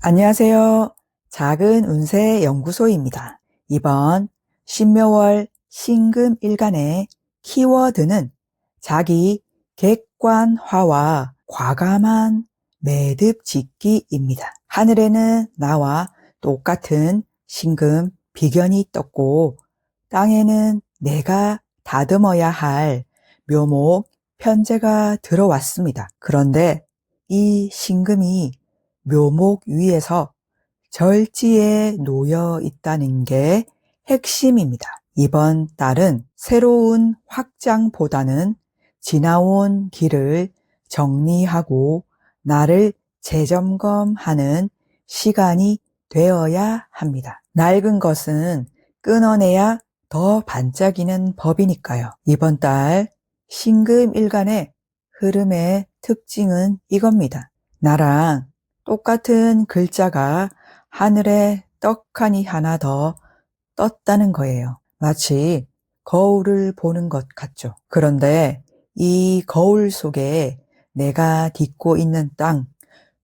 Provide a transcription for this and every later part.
안녕하세요. 작은 운세 연구소입니다. 이번 신묘월 신금일간의 키워드는 자기 객관화와 과감한 매듭 짓기입니다. 하늘에는 나와 똑같은 신금 비견이 떴고 땅에는 내가 다듬어야 할 묘목 편재가 들어왔습니다. 그런데 이 신금이 묘목 위에서 절지에 놓여 있다는 게 핵심입니다. 이번 달은 새로운 확장보다는 지나온 길을 정리하고 나를 재점검하는 시간이 되어야 합니다. 낡은 것은 끊어내야 더 반짝이는 법이니까요. 이번 달 신금일간의 흐름의 특징은 이겁니다. 나랑 똑같은 글자가 하늘에 떡하니 하나 더 떴다는 거예요. 마치 거울을 보는 것 같죠. 그런데 이 거울 속에 내가 딛고 있는 땅,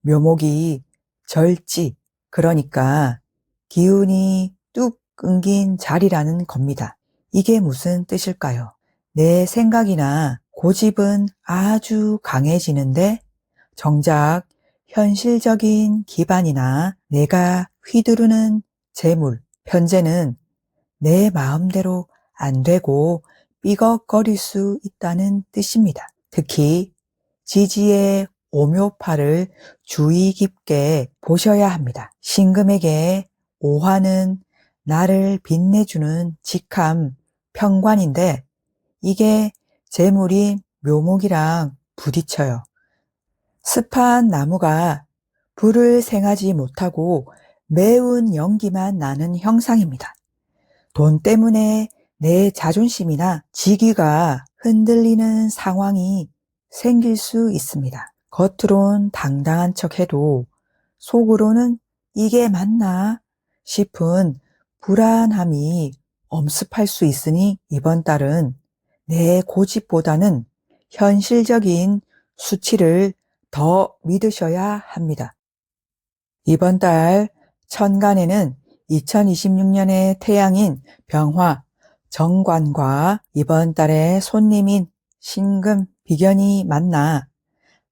묘목이 절지, 그러니까 기운이 뚝 끊긴 자리라는 겁니다. 이게 무슨 뜻일까요? 내 생각이나 고집은 아주 강해지는데 정작 현실적인 기반이나 내가 휘두르는 재물, 편재는 내 마음대로 안 되고 삐걱거릴 수 있다는 뜻입니다. 특히 지지의 오묘파를 주의 깊게 보셔야 합니다. 신금에게 오화는 나를 빛내주는 직함, 평관인데 이게 재물인 묘목이랑 부딪혀요. 습한 나무가 불을 생하지 못하고 매운 연기만 나는 형상입니다. 돈 때문에 내 자존심이나 직위가 흔들리는 상황이 생길 수 있습니다. 겉으론 당당한 척 해도 속으로는 이게 맞나 싶은 불안함이 엄습할 수 있으니 이번 달은 내 고집보다는 현실적인 수치를 더 믿으셔야 합니다. 이번 달 천간에는 2026년의 태양인 병화, 정관과 이번 달의 손님인 신금, 비견이 만나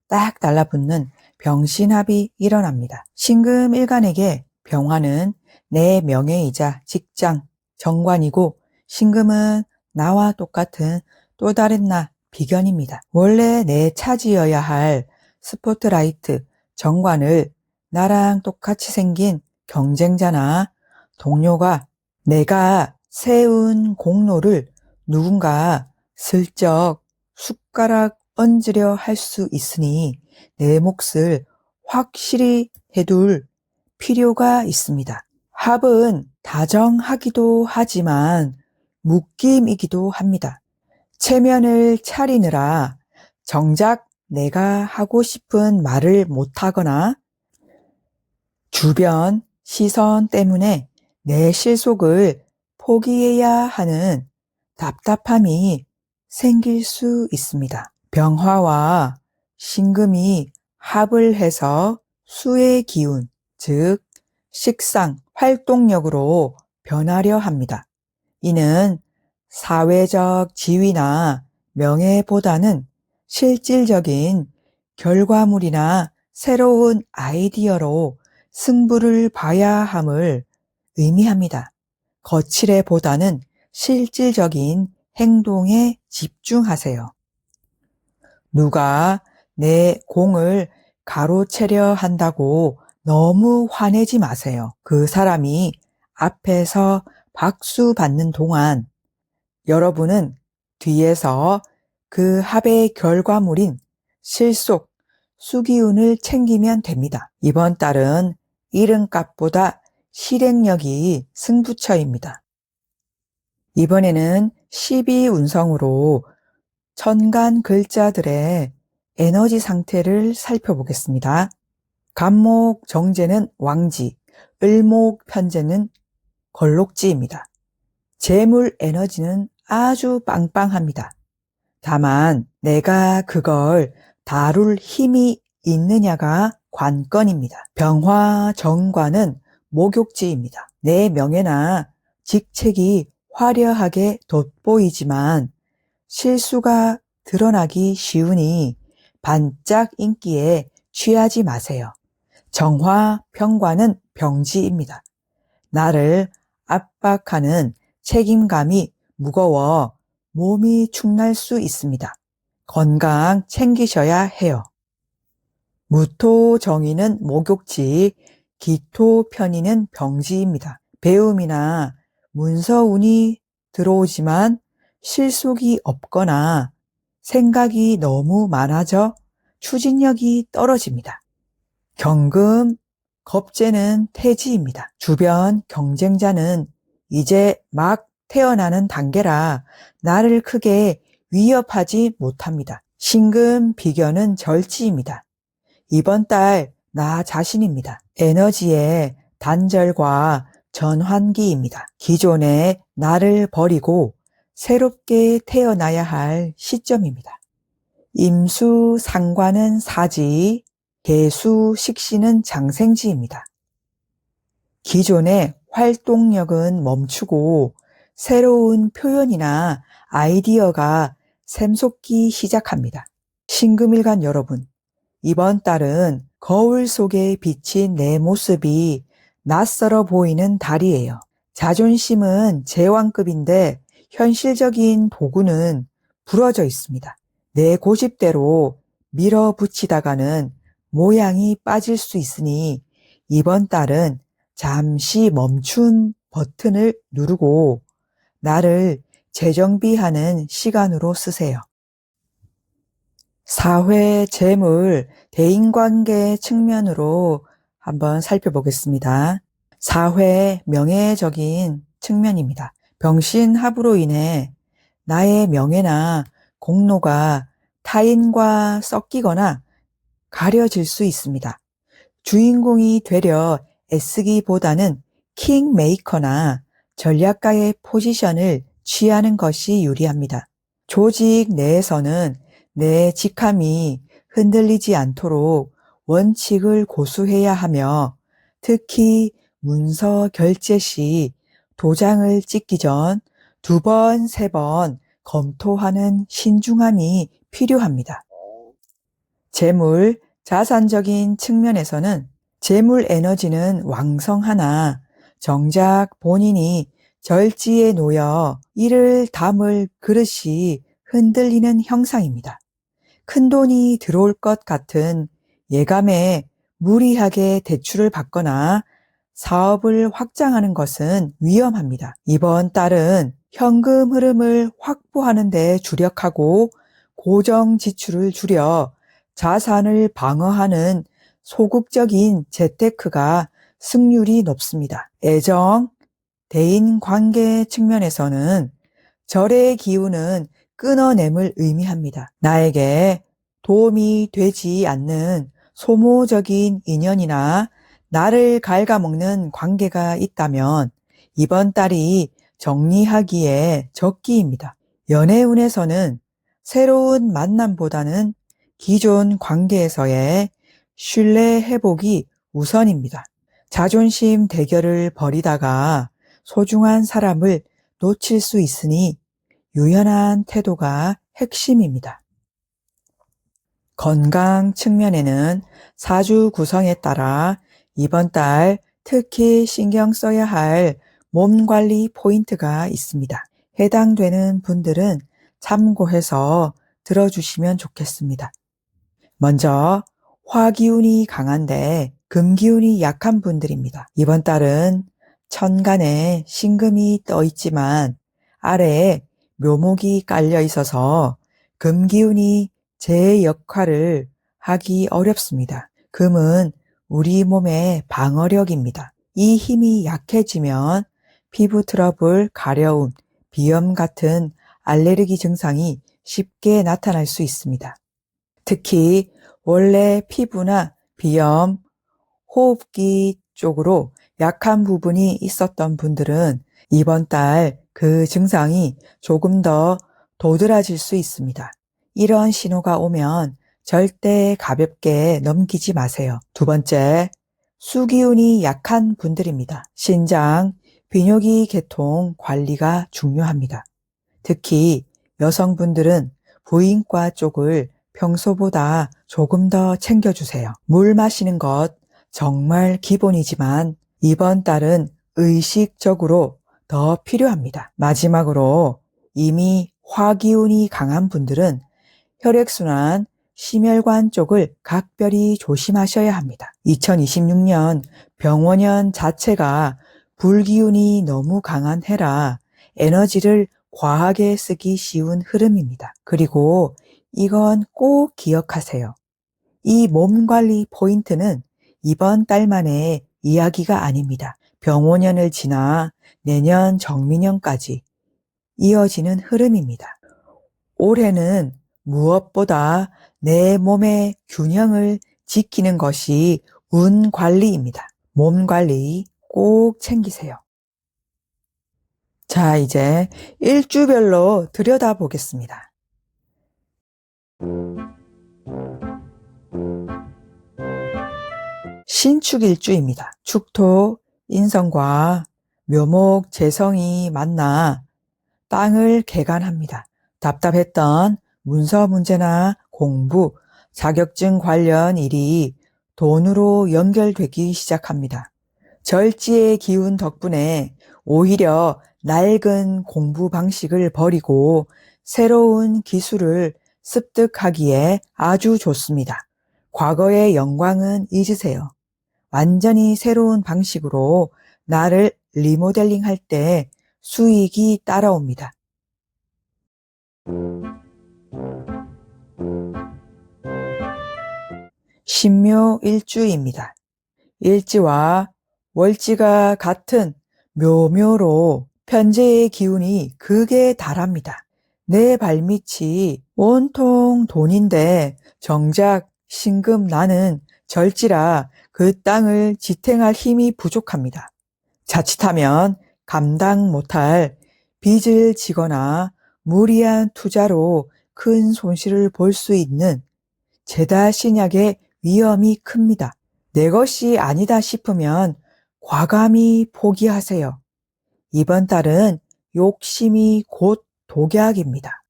딱 달라붙는 병신합이 일어납니다. 신금 일간에게 병화는 내 명예이자 직장, 정관이고 신금은 나와 똑같은 또 다른 나, 비견입니다. 원래 내 차지여야 할 스포트라이트, 정관을 나랑 똑같이 생긴 경쟁자나 동료가 내가 세운 공로를 누군가 슬쩍 숟가락 얹으려 할 수 있으니 내 몫을 확실히 해둘 필요가 있습니다. 합은 다정하기도 하지만 묶임이기도 합니다. 체면을 차리느라 정작 내가 하고 싶은 말을 못하거나 주변 시선 때문에 내 실속을 포기해야 하는 답답함이 생길 수 있습니다. 병화와 신금이 합을 해서 수의 기운, 즉 식상, 활동력으로 변하려 합니다. 이는 사회적 지위나 명예보다는 실질적인 결과물이나 새로운 아이디어로 승부를 봐야 함을 의미합니다. 거칠애보다는 실질적인 행동에 집중하세요. 누가 내 공을 가로채려 한다고 너무 화내지 마세요. 그 사람이 앞에서 박수 받는 동안 여러분은 뒤에서 그 합의 결과물인 실속, 수기운을 챙기면 됩니다. 이번 달은 이름값보다 실행력이 승부처입니다. 이번에는 12운성으로 천간 글자들의 에너지 상태를 살펴보겠습니다. 간목 정제는 왕지, 을목 편제는 걸록지입니다. 재물 에너지는 아주 빵빵합니다. 다만 내가 그걸 다룰 힘이 있느냐가 관건입니다. 병화정관은 목욕지입니다. 내 명예나 직책이 화려하게 돋보이지만 실수가 드러나기 쉬우니 반짝 인기에 취하지 마세요. 정화병관은 병지입니다. 나를 압박하는 책임감이 무거워 몸이 축날 수 있습니다. 건강 챙기셔야 해요. 무토정인은 목욕지, 기토편인은 병지입니다. 배움이나 문서운이 들어오지만 실속이 없거나 생각이 너무 많아져 추진력이 떨어집니다. 경금, 겁재는 태지입니다. 주변 경쟁자는 이제 막 태어나는 단계라 나를 크게 위협하지 못합니다. 신금, 비견은 절지입니다. 이번 달 나 자신입니다. 에너지의 단절과 전환기입니다. 기존의 나를 버리고 새롭게 태어나야 할 시점입니다. 임수, 상관은 사지, 개수, 식신은 장생지입니다. 기존의 활동력은 멈추고 새로운 표현이나 아이디어가 샘솟기 시작합니다. 신금일간 여러분, 이번 달은 거울 속에 비친 내 모습이 낯설어 보이는 달이에요. 자존심은 제왕급인데 현실적인 도구는 부러져 있습니다. 내 고집대로 밀어붙이다가는 모양이 빠질 수 있으니 이번 달은 잠시 멈춤 버튼을 누르고 나를 재정비하는 시간으로 쓰세요. 사회, 재물, 대인관계 측면으로 한번 살펴보겠습니다. 사회, 명예적인 측면입니다. 병신합으로 인해 나의 명예나 공로가 타인과 섞이거나 가려질 수 있습니다. 주인공이 되려 애쓰기보다는 킹메이커나 전략가의 포지션을 취하는 것이 유리합니다. 조직 내에서는 내 직함이 흔들리지 않도록 원칙을 고수해야 하며 특히 문서 결제 시 도장을 찍기 전 2번, 3번 검토하는 신중함이 필요합니다. 재물, 자산적인 측면에서는 재물 에너지는 왕성하나 정작 본인이 절지에 놓여 이를 담을 그릇이 흔들리는 형상입니다. 큰돈이 들어올 것 같은 예감에 무리하게 대출을 받거나 사업을 확장하는 것은 위험합니다. 이번 달은 현금 흐름을 확보하는 데 주력하고 고정 지출을 줄여 자산을 방어하는 소극적인 재테크가 승률이 높습니다. 애정, 대인관계 측면에서는 절의 기운은 끊어냄을 의미합니다. 나에게 도움이 되지 않는 소모적인 인연이나 나를 갉아먹는 관계가 있다면 이번 달이 정리하기에 적기입니다. 연애운에서는 새로운 만남보다는 기존 관계에서의 신뢰 회복이 우선입니다. 자존심 대결을 벌이다가 소중한 사람을 놓칠 수 있으니 유연한 태도가 핵심입니다. 건강 측면에는 사주 구성에 따라 이번 달 특히 신경 써야 할 몸 관리 포인트가 있습니다. 해당되는 분들은 참고해서 들어주시면 좋겠습니다. 먼저 화기운이 강한데 금기운이 약한 분들입니다. 이번 달은 천간에 신금이 떠 있지만 아래에 묘목이 깔려 있어서 금기운이 제 역할을 하기 어렵습니다. 금은 우리 몸의 방어력입니다. 이 힘이 약해지면 피부 트러블, 가려움, 비염 같은 알레르기 증상이 쉽게 나타날 수 있습니다. 특히 원래 피부나 비염, 호흡기 쪽으로 약한 부분이 있었던 분들은 이번 달 그 증상이 조금 더 도드라질 수 있습니다. 이런 신호가 오면 절대 가볍게 넘기지 마세요. 두 번째, 수기운이 약한 분들입니다. 신장, 비뇨기 계통 관리가 중요합니다. 특히 여성분들은 부인과 쪽을 평소보다 조금 더 챙겨주세요. 물 마시는 것 정말 기본이지만 이번 달은 의식적으로 더 필요합니다. 마지막으로 이미 화기운이 강한 분들은 혈액순환, 심혈관 쪽을 각별히 조심하셔야 합니다. 2026년 병원년 자체가 불기운이 너무 강한 해라 에너지를 과하게 쓰기 쉬운 흐름입니다. 그리고 이건 꼭 기억하세요. 이 몸 관리 포인트는 이번 달만의 이야기가 아닙니다. 병오년을 지나 내년 정민년까지 이어지는 흐름입니다. 올해는 무엇보다 내 몸의 균형을 지키는 것이 운 관리입니다. 몸 관리 꼭 챙기세요. 자, 이제 일주별로 들여다보겠습니다. 신축일주입니다. 축토, 인성과 묘목, 재성이 만나 땅을 개간합니다. 답답했던 문서 문제나 공부, 자격증 관련 일이 돈으로 연결되기 시작합니다. 절지의 기운 덕분에 오히려 낡은 공부 방식을 버리고 새로운 기술을 습득하기에 아주 좋습니다. 과거의 영광은 잊으세요. 완전히 새로운 방식으로 나를 리모델링 할 때 수익이 따라옵니다. 신묘일주입니다. 일지와 월지가 같은 묘묘로 편재의 기운이 극에 달합니다. 내 발밑이 온통 돈인데 정작 신금 나는 절지라 그 땅을 지탱할 힘이 부족합니다. 자칫하면 감당 못할 빚을 지거나 무리한 투자로 큰 손실을 볼 수 있는 재다신약의 위험이 큽니다. 내 것이 아니다 싶으면 과감히 포기하세요. 이번 달은 욕심이 곧 독약입니다.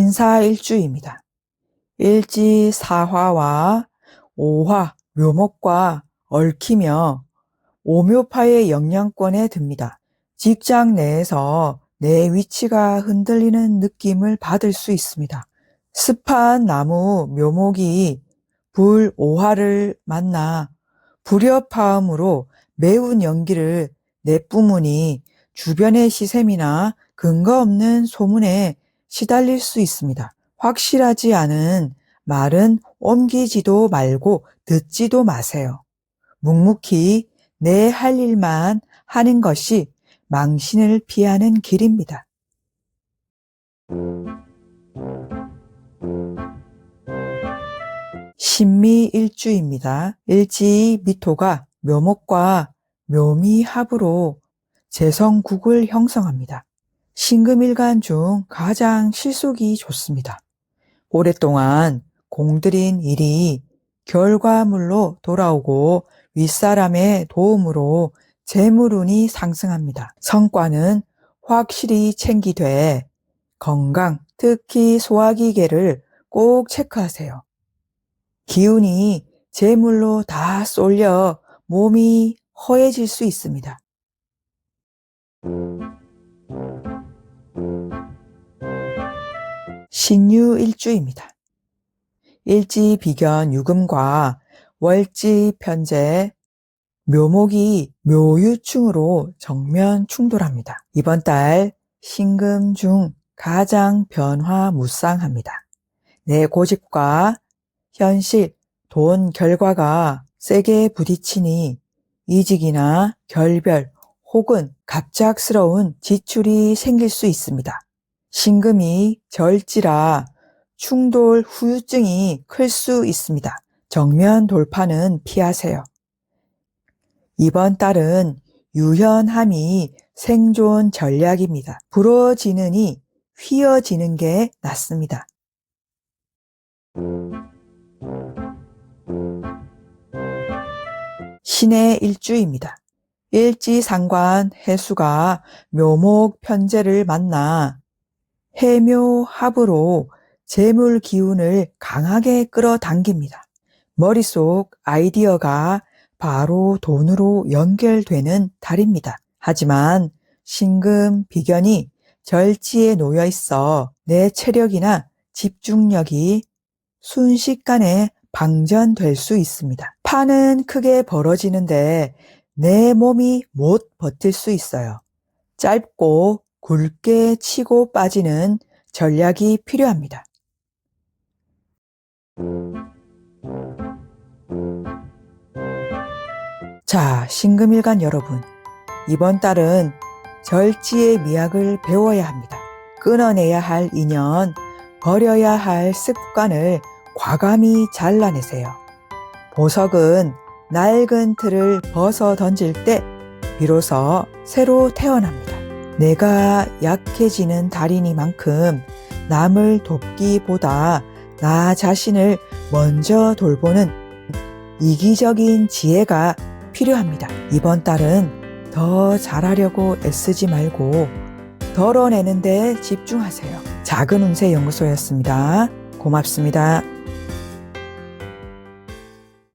신사일주입니다. 일지 사화와 오화, 묘목과 얽히며 오묘파의 영향권에 듭니다. 직장 내에서 내 위치가 흔들리는 느낌을 받을 수 있습니다. 습한 나무 묘목이 불오화를 만나 불협화음으로 매운 연기를 내뿜으니 주변의 시샘이나 근거 없는 소문에 시달릴 수 있습니다. 확실하지 않은 말은 옮기지도 말고 듣지도 마세요. 묵묵히 내 할 일만 하는 것이 망신을 피하는 길입니다. 신미일주입니다. 일지 미토가 묘목과 묘미합으로 재성국을 형성합니다. 신금일간 중 가장 실속이 좋습니다. 오랫동안 공들인 일이 결과물로 돌아오고 윗사람의 도움으로 재물운이 상승합니다. 성과는 확실히 챙기되 건강, 특히 소화기계를 꼭 체크하세요. 기운이 재물로 다 쏠려 몸이 허해질 수 있습니다. 신유일주입니다. 일지 비견 유금과 월지 편재 묘목이 묘유충으로 정면 충돌합니다. 이번 달 신금 중 가장 변화무쌍합니다. 내 고집과 현실, 돈 결과가 세게 부딪히니 이직이나 결별 혹은 갑작스러운 지출이 생길 수 있습니다. 신금이 절지라 충돌 후유증이 클 수 있습니다. 정면 돌파는 피하세요. 이번 달은 유연함이 생존 전략입니다. 부러지느니 휘어지는 게 낫습니다. 신의 일주입니다. 일지상관 해수가 묘목 편재를 만나 해묘합으로 재물 기운을 강하게 끌어당깁니다. 머릿속 아이디어가 바로 돈으로 연결되는 달입니다. 하지만 신금 비견이 절지에 놓여 있어 내 체력이나 집중력이 순식간에 방전될 수 있습니다. 판은 크게 벌어지는데 내 몸이 못 버틸 수 있어요. 짧고 굵게 치고 빠지는 전략이 필요합니다. 자, 신금일간 여러분, 이번 달은 절지의 미학을 배워야 합니다. 끊어내야 할 인연, 버려야 할 습관을 과감히 잘라내세요. 보석은 낡은 틀을 벗어 던질 때 비로소 새로 태어납니다. 내가 약해지는 달이니만큼 남을 돕기보다 나 자신을 먼저 돌보는 이기적인 지혜가 필요합니다. 이번 달은 더 잘하려고 애쓰지 말고 덜어내는 데 집중하세요. 작은 운세 연구소였습니다. 고맙습니다.